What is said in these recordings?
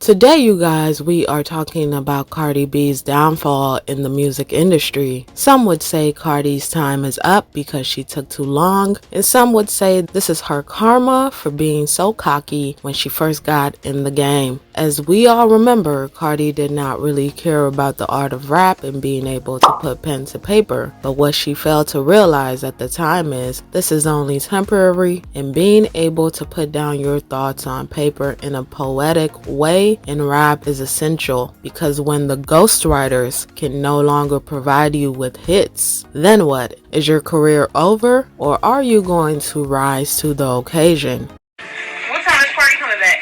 Today, you guys, we are talking about Cardi B's downfall in the music industry. Some would say Cardi's time is up because she took too long, and some would say this is her karma for being so cocky when she first got in the game. As we all remember, Cardi did not really care about the art of rap and being able to put pen to paper, but what she failed to realize at the time is this is only temporary, and being able to put down your thoughts on paper in a poetic way in rap is essential, because when the ghostwriters can no longer provide you with hits, then what? Is your career over, or are you going to rise to the occasion? What time is Cardi coming back?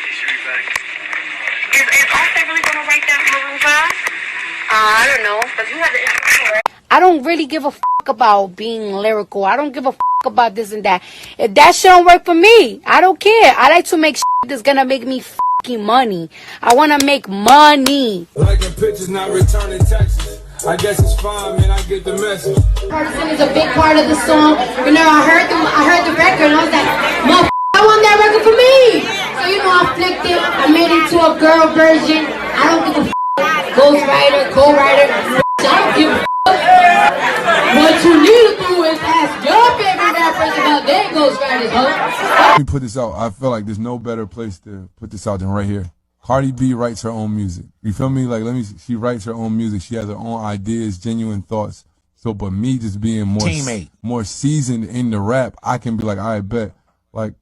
He should be back. Is Offset really gonna write that Maroon 5? I don't know, but you have the intro, right? I don't really give a fuck about being lyrical. I don't give a fuck about this and that. If that shit don't work for me, I don't care. I like to make shit that's gonna make me fucking money. I wanna make money. Liking pictures, not returning taxes. I guess it's fine, man. I get the message. Person is a big part of the song. You know, I heard the record, and I was like, I want that record for me. So you know, I flicked it. I made it to a girl version. I don't give a fuck. Ghostwriter, co-writer. I don't give a fuck. What you need to do is ask your favorite rappers about their ghostwriters, huh? Let me put this out. I feel like there's no better place to put this out than right here. Cardi B writes her own music. You feel me? Like, she writes her own music. She has her own ideas, genuine thoughts. So, but me just being more seasoned in the rap, I can be like, I bet. Like,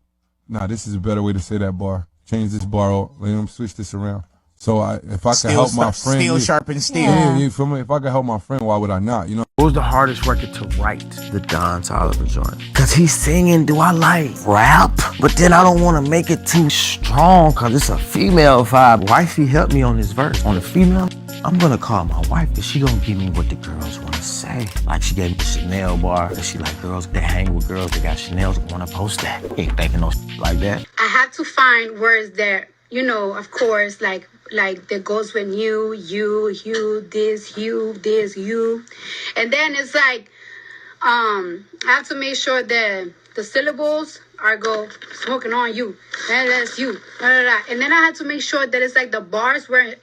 nah, this is a better way to say that bar. Change this bar out. Let them switch this around. So if I can help my friend, steel sharpen steel. Yeah, you feel me? If I can help my friend, why would I not? You know. What was the hardest record to write? The Don Toliver joint. Cause he's singing, do I like rap? But then I don't want to make it too strong cause it's a female vibe. Wifey helped me on this verse. On the female, I'm gonna call my wife cause she gonna give me what the girls wanna say. Like she gave me the Chanel bar. Cause she like girls that hang with girls that got Chanel's wanna post that. Ain't thinking no like that. I have to find words that, you know, of course, like that goes with you, this, you. And then it's like, I have to make sure that the syllables are go smoking on you, and that's you, and then I have to make sure that it's like the bars weren't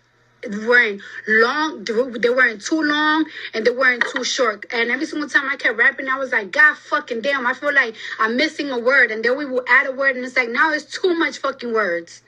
long, they weren't too long, and they weren't too short. And every single time I kept rapping, I was like, God fucking damn, I feel like I'm missing a word, and then we will add a word, and it's like, now it's too much fucking words.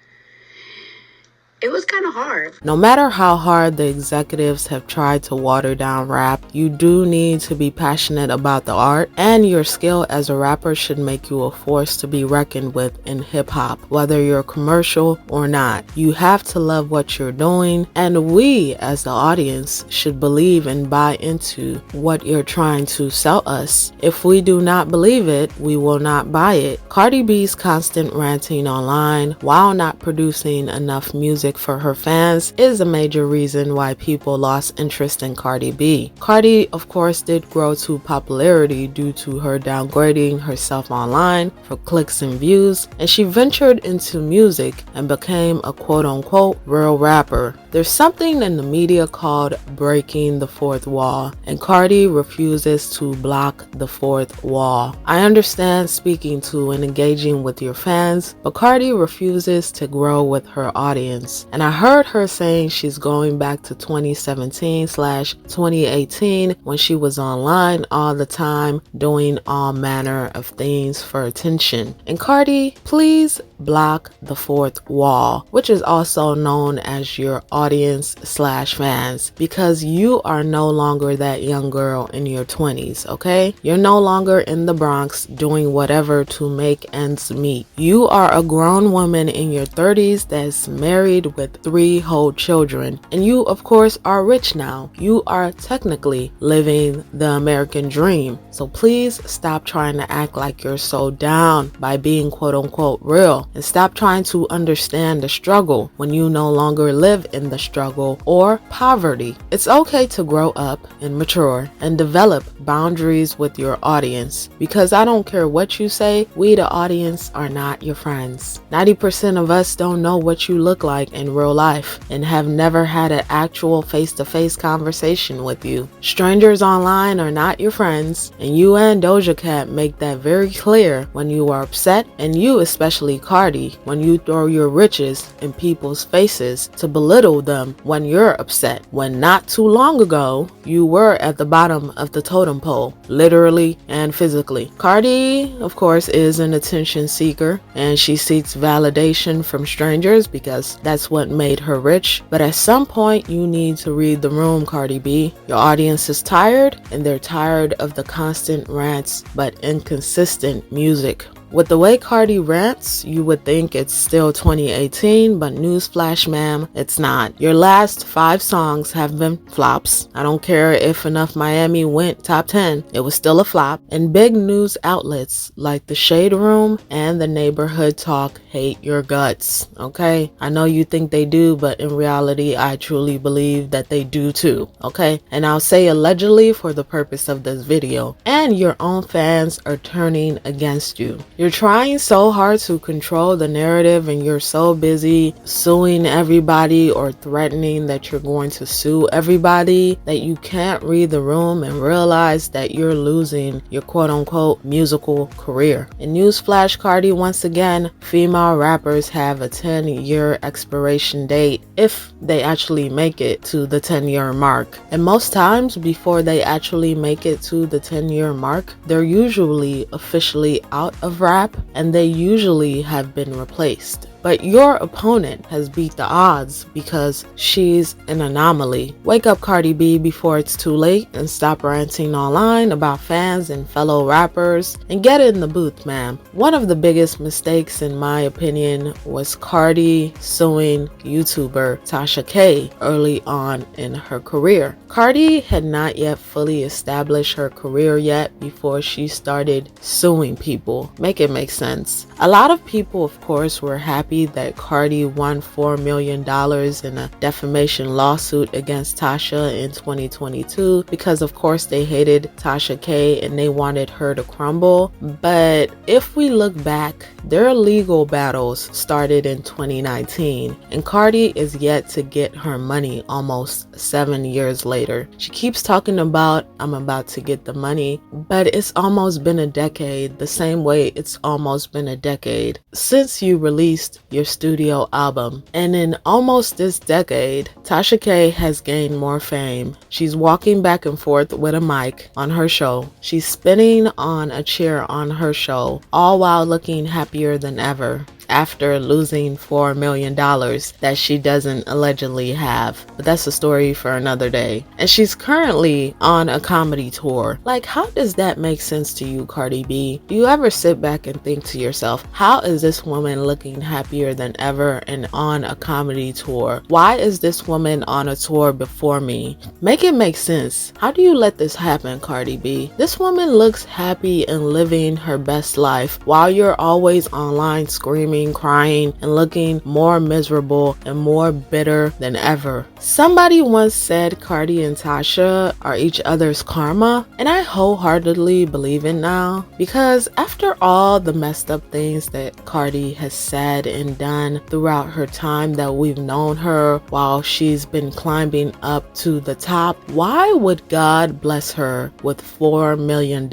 It was kind of hard. No matter how hard the executives have tried to water down rap, you do need to be passionate about the art, and your skill as a rapper should make you a force to be reckoned with in hip-hop, whether you're commercial or not. You have to love what you're doing, and we as the audience should believe and buy into what you're trying to sell us. If we do not believe it, we will not buy it. Cardi B's constant ranting online while not producing enough music for her fans is a major reason why people lost interest in Cardi B. Cardi, of course, did grow to popularity due to her downgrading herself online for clicks and views, and she ventured into music and became a quote-unquote real rapper. There's something in the media called breaking the fourth wall, and Cardi refuses to block the fourth wall. I understand speaking to and engaging with your fans, but Cardi refuses to grow with her audience. And I heard her saying she's going back to 2017/2018 when she was online all the time doing all manner of things for attention. And Cardi, please block the fourth wall, which is also known as your audience/fans, because you are no longer that young girl in your 20s, okay? You're no longer in the Bronx doing whatever to make ends meet. You are a grown woman in your 30s that's married with 3 whole children, and you of course are rich now. You are technically living the American dream. So please stop trying to act like you're so down by being quote-unquote real, and stop trying to understand the struggle when you no longer live in the struggle or poverty. It's okay to grow up and mature and develop boundaries with your audience, because I don't care what you say, we the audience are not your friends. 90% of us don't know what you look like in real life and have never had an actual face-to-face conversation with you. Strangers online are not your friends, and you and Doja Cat make that very clear when you are upset, and you, especially Cardi, Cardi when you throw your riches in people's faces to belittle them when you're upset, when not too long ago you were at the bottom of the totem pole, literally and physically. Cardi, of course, is an attention seeker, and she seeks validation from strangers because that's what made her rich. But at some point, you need to read the room, Cardi B. Your audience is tired, and they're tired of the constant rants but inconsistent music. With the way Cardi rants, you would think it's still 2018, but newsflash, ma'am, it's not. Your last 5 songs have been flops. I don't care if Enough Miami went top 10, it was still a flop. And big news outlets like The Shade Room and The Neighborhood Talk hate your guts, okay? I know you think they do, but in reality, I truly believe that they do too, okay? And I'll say allegedly for the purpose of this video. And your own fans are turning against you. You're trying so hard to control the narrative, and you're so busy suing everybody or threatening that you're going to sue everybody that you can't read the room and realize that you're losing your quote-unquote musical career. In newsflash, Cardi, once again, female rappers have a 10-year expiration date if they actually make it to the 10-year mark. And most times before they actually make it to the 10-year mark, they're usually officially out of rap, and they usually have been replaced. But your opponent has beat the odds because she's an anomaly. Wake up, Cardi B, before it's too late, and stop ranting online about fans and fellow rappers and get in the booth, ma'am. One of the biggest mistakes, in my opinion, was Cardi suing YouTuber Tasha K early on in her career. Cardi had not yet fully established her career yet before she started suing people. Make it make sense. A lot of people, of course, were happy that Cardi won $4 million in a defamation lawsuit against Tasha in 2022 because, of course, they hated Tasha K and they wanted her to crumble. But if we look back, their legal battles started in 2019, and Cardi is yet to get her money almost 7 years later. She keeps talking about, I'm about to get the money, but it's almost been a decade, the same way it's almost been a decade since you released your studio album. And in almost this decade, Tasha K has gained more fame. She's walking back and forth with a mic on her show. She's spinning on a chair on her show, all while looking happier than ever after losing $4 million that she doesn't allegedly have. But that's a story for another day. And she's currently on a comedy tour. Like, how does that make sense to you, Cardi B? Do you ever sit back and think to yourself, how is this woman looking happier than ever and on a comedy tour? Why is this woman on a tour before me? Make it make sense. How do you let this happen, Cardi B? This woman looks happy and living her best life while you're always online screaming, crying, and looking more miserable and more bitter than ever. Somebody once said Cardi and Tasha are each other's karma, and I wholeheartedly believe it now, because after all the messed up things that Cardi has said and done throughout her time that we've known her while she's been climbing up to the top, why would God bless her with $4 million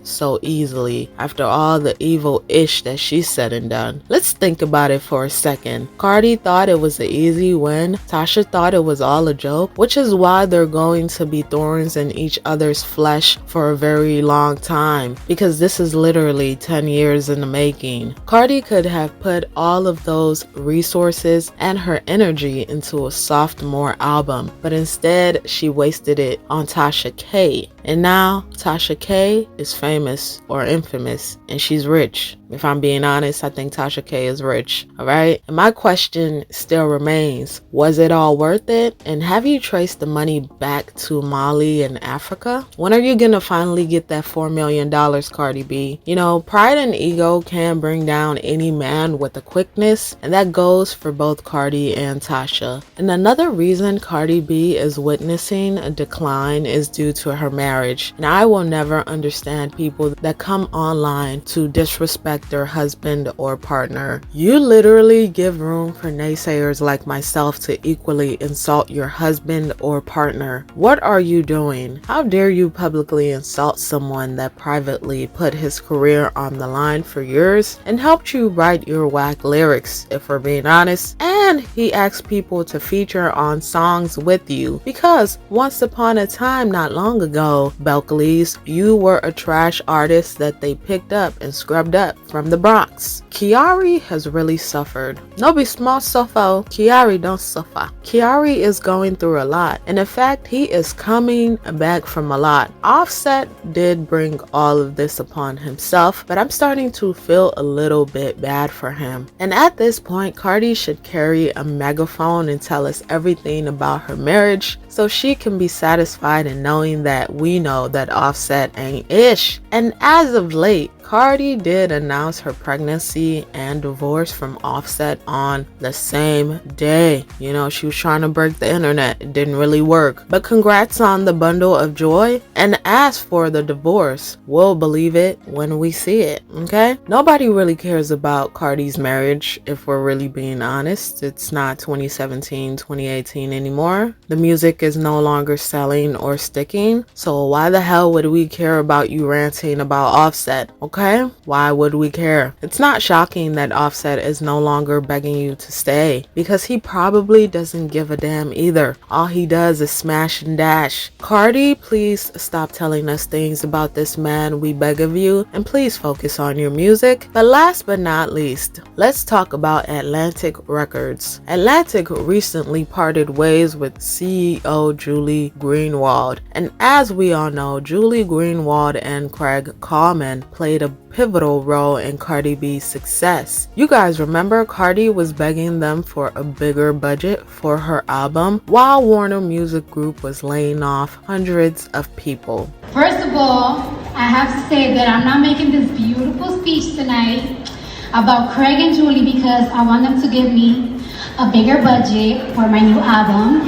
so easily after all the evil ish that she said and done? Let's think about it for a second. Cardi thought it was an easy win. Tasha thought it was all a joke, which is why they're going to be thorns in each other's flesh for a very long time, because this is literally 10 years in the making. Cardi could have put all of those resources and her energy into a sophomore album, but instead she wasted it on Tasha K. And now Tasha K is famous or infamous, and she's rich. If I'm being honest, I think Tasha K is rich. All right. And my question still remains, was it all worth it? And have you traced the money back to Mali and Africa? When are you going to finally get that $4 million, Cardi B? You know, pride and ego can bring down any man with a quickness, and that goes for both Cardi and Tasha. And another reason Cardi B is witnessing a decline is due to her marriage. marriage. And I will never understand people that come online to disrespect their husband or partner. You literally give room for naysayers like myself to equally insult your husband or partner. What are you doing? How dare you publicly insult someone that privately put his career on the line for yours and helped you write your whack lyrics, if we're being honest? And he asked people to feature on songs with you because once upon a time, not long ago, Belcalis, you were a trash artist that they picked up and scrubbed up from the Bronx. Kiari has really suffered. No be small suffer, Kiari don't suffer. Kiari is going through a lot, and in fact, he is coming back from a lot. Offset did bring all of this upon himself, but I'm starting to feel a little bit bad for him. And at this point, Cardi should carry a megaphone and tell us everything about her marriage so she can be satisfied in knowing that we know that Offset ain't ish. And as of late, Cardi did announce her pregnancy and divorce from Offset on the same day. You know, she was trying to break the internet. It didn't really work. But congrats on the bundle of joy. And as for the divorce, we'll believe it when we see it, okay? Nobody really cares about Cardi's marriage, if we're really being honest. It's not 2017, 2018 anymore. The music is no longer selling or sticking. So why the hell would we care about you ranting about Offset, okay? Why would we care? It's not shocking that Offset is no longer begging you to stay because he probably doesn't give a damn either. All he does is smash and dash. Cardi, please stop telling us things about this man, we beg of you, and please focus on your music. But last but not least, let's talk about Atlantic Records. Atlantic recently parted ways with CEO Julie Greenwald, and as we all know, Julie Greenwald and Craig Kallman played a pivotal role in Cardi B's success. You guys remember Cardi was begging them for a bigger budget for her album while Warner Music Group was laying off hundreds of people. First of all, I have to say that I'm not making this beautiful speech tonight about Craig and Julie because I want them to give me a bigger budget for my new album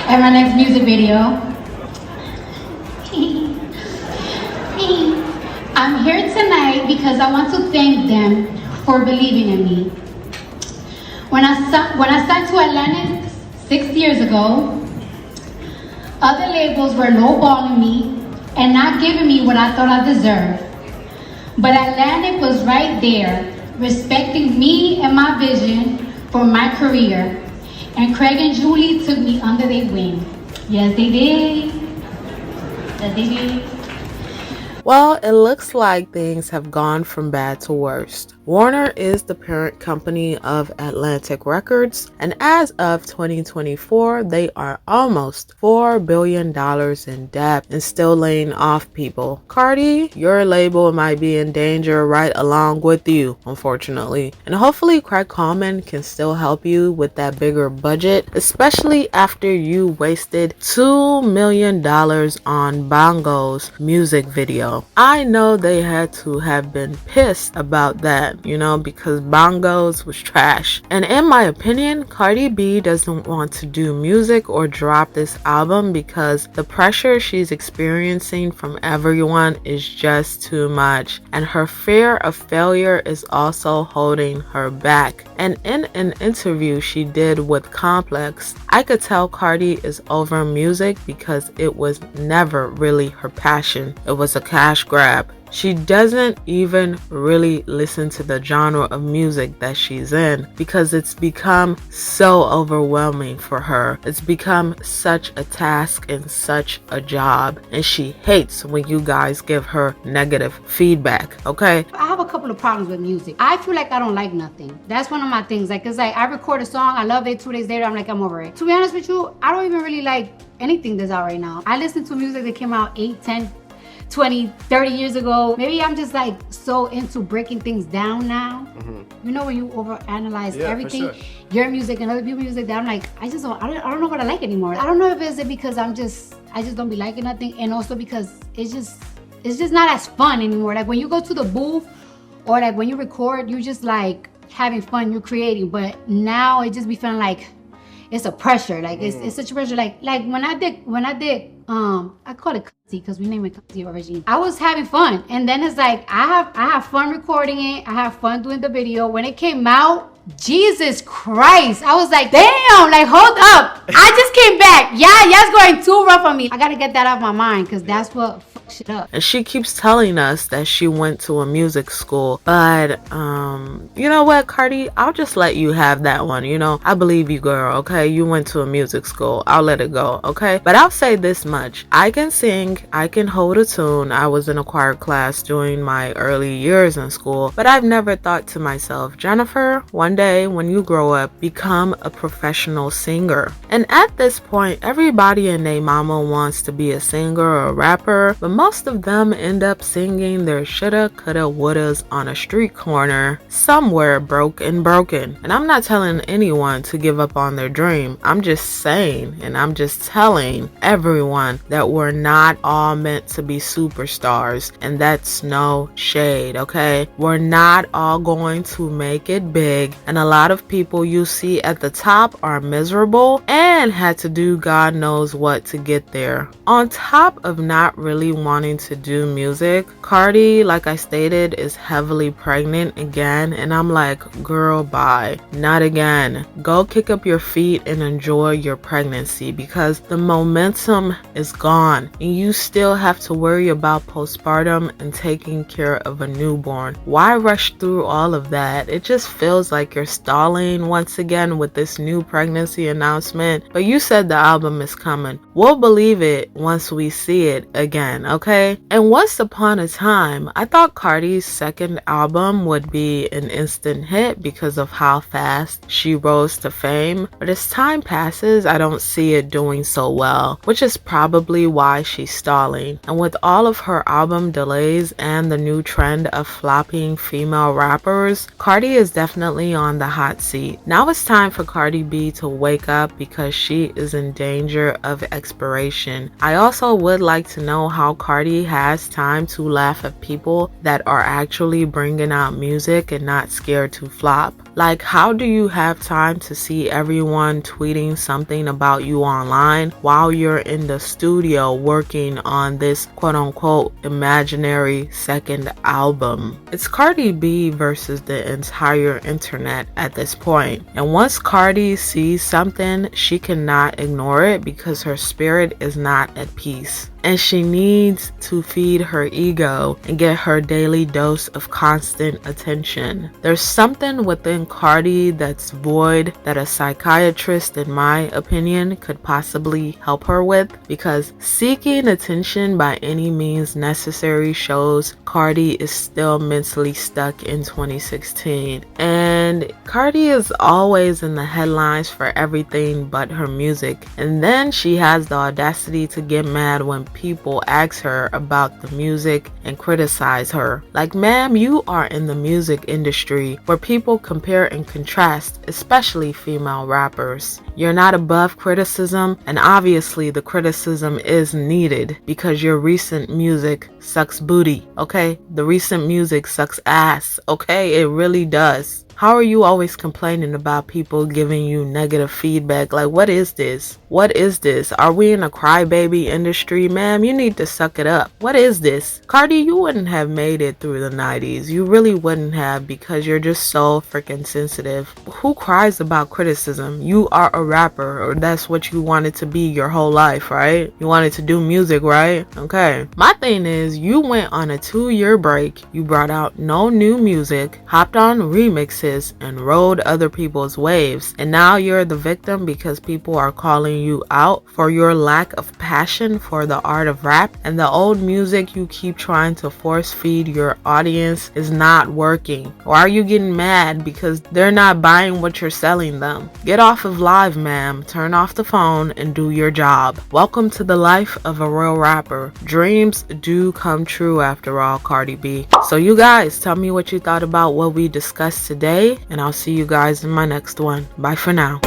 and my next music video. I'm here tonight because I want to thank them for believing in me. When I signed to Atlantic 6 years ago, other labels were lowballing me and not giving me what I thought I deserved. But Atlantic was right there, respecting me and my vision for my career. And Craig and Julie took me under their wing. Yes, they did. Yes, they did. Well, it looks like things have gone from bad to worst. Warner is the parent company of Atlantic Records, and as of 2024, they are almost $4 billion in debt and still laying off people. Cardi, your label might be in danger right along with you, unfortunately. And hopefully Craig Kallman can still help you with that bigger budget, especially after you wasted $2 million on Bongo's music video. I know they had to have been pissed about that, you know, because Bongos was trash. And in my opinion, Cardi B doesn't want to do music or drop this album because the pressure she's experiencing from everyone is just too much. And her fear of failure is also holding her back. And in an interview she did with Complex, I could tell Cardi is over music because it was never really her passion. It was a cash grab. She doesn't even really listen to the genre of music that she's in because it's become so overwhelming for her. It's become such a task and such a job, and she hates when you guys give her negative feedback, okay? I have a couple of problems with music. I feel like I don't like nothing. That's one of my things. Like, it's like I record a song, I love it, 2 days later, I'm like, I'm over it. To be honest with you, I don't even really like anything that's out right now. I listen to music that came out 8, 10, 20, 30 years ago. Maybe I'm just like so into breaking things down now. You know, when you overanalyze everything, your music and other people's music, that I'm like, I don't know what I like anymore. I don't know if it's because I just don't be liking nothing, and also because it's just not as fun anymore. Like when you go to the booth or like when you record, you're just like having fun, you're creating. But now it just be feeling like it's a pressure. Like it's such a pressure. Like when I did I call it Cuzzy because we name it Cuzzy originally. I was having fun, and then it's like I have fun recording it. I have fun doing the video. When it came out, Jesus Christ, I was like, damn, like hold up, I just came back. Y'all's going too rough on me. I gotta get that out of my mind because that's what fucks shit up. And she keeps telling us that she went to a music school, but you know what, Cardi, I'll just let you have that one. You know, I believe you, girl. Okay, you went to a music school, I'll let it go. Okay, but I'll say this much: I can sing, I can hold a tune. I was in a choir class during my early years in school, but I've never thought to myself, Jennifer, one day when you grow up, become a professional singer. And at this point, everybody and their mama wants to be a singer or a rapper, but most of them end up singing their shoulda, coulda, wouldas on a street corner somewhere broken. And I'm not telling anyone to give up on their dream. I'm just saying, and I'm just telling everyone that we're not all meant to be superstars, and that's no shade, okay? We're not all going to make it big, and a lot of people you see at the top are miserable and had to do God knows what to get there. On top of not really wanting to do music, Cardi, like I stated, is heavily pregnant again, and I'm like, girl, bye. Not again. Go kick up your feet and enjoy your pregnancy, because the momentum is gone and you still have to worry about postpartum and taking care of a newborn. Why rush through all of that? It just feels like you're stalling once again with this new pregnancy announcement. But you said the album is coming. We'll believe it once we see it again, okay? And once upon a time, I thought Cardi's second album would be an instant hit because of how fast she rose to fame. But as time passes, I don't see it doing so well, which is probably why she's stalling. And with all of her album delays and the new trend of flopping female rappers, Cardi is definitely on the hot seat. Now it's time for Cardi B to wake up because she is in danger of expiration. I also would like to know how Cardi has time to laugh at people that are actually bringing out music and not scared to flop. Like, how do you have time to see everyone tweeting something about you online while you're in the studio working on this quote-unquote imaginary second album? It's Cardi B versus the entire internet at this point. And once Cardi sees something, she cannot ignore it because her spirit is not at peace. And she needs to feed her ego and get her daily dose of constant attention. There's something within Cardi that's void that a psychiatrist, in my opinion, could possibly help her with, because seeking attention by any means necessary shows Cardi is still mentally stuck in 2016. And Cardi is always in the headlines for everything but her music. And then she has the audacity to get mad when people ask her about the music and criticize her. Like, ma'am, you are in the music industry where people compare and contrast, especially female rappers. You're not above criticism, and obviously the criticism is needed because your recent music sucks booty, okay? The recent music sucks ass, okay? It really does. How are you always complaining about people giving you negative feedback? Like, what is this? What is this? Are we in a crybaby industry? Ma'am, you need to suck it up. What is this? Cardi, you wouldn't have made it through the 90s. You really wouldn't have, because you're just so freaking sensitive. Who cries about criticism? You are a rapper, or that's what you wanted to be your whole life, right? You wanted to do music, right? Okay. My thing is, you went on a 2-year break. You brought out no new music, hopped on remixes, and rode other people's waves, and now you're the victim because people are calling you out for your lack of passion for the art of rap, and the old music you keep trying to force feed your audience is not working. Why are you getting mad because they're not buying what you're selling them? Get off of live, ma'am. Turn off the phone and do your job. Welcome to the life of a real rapper. Dreams do come true after all, Cardi B. So you guys, tell me what you thought about what we discussed today, and I'll see you guys in my next one. Bye for now.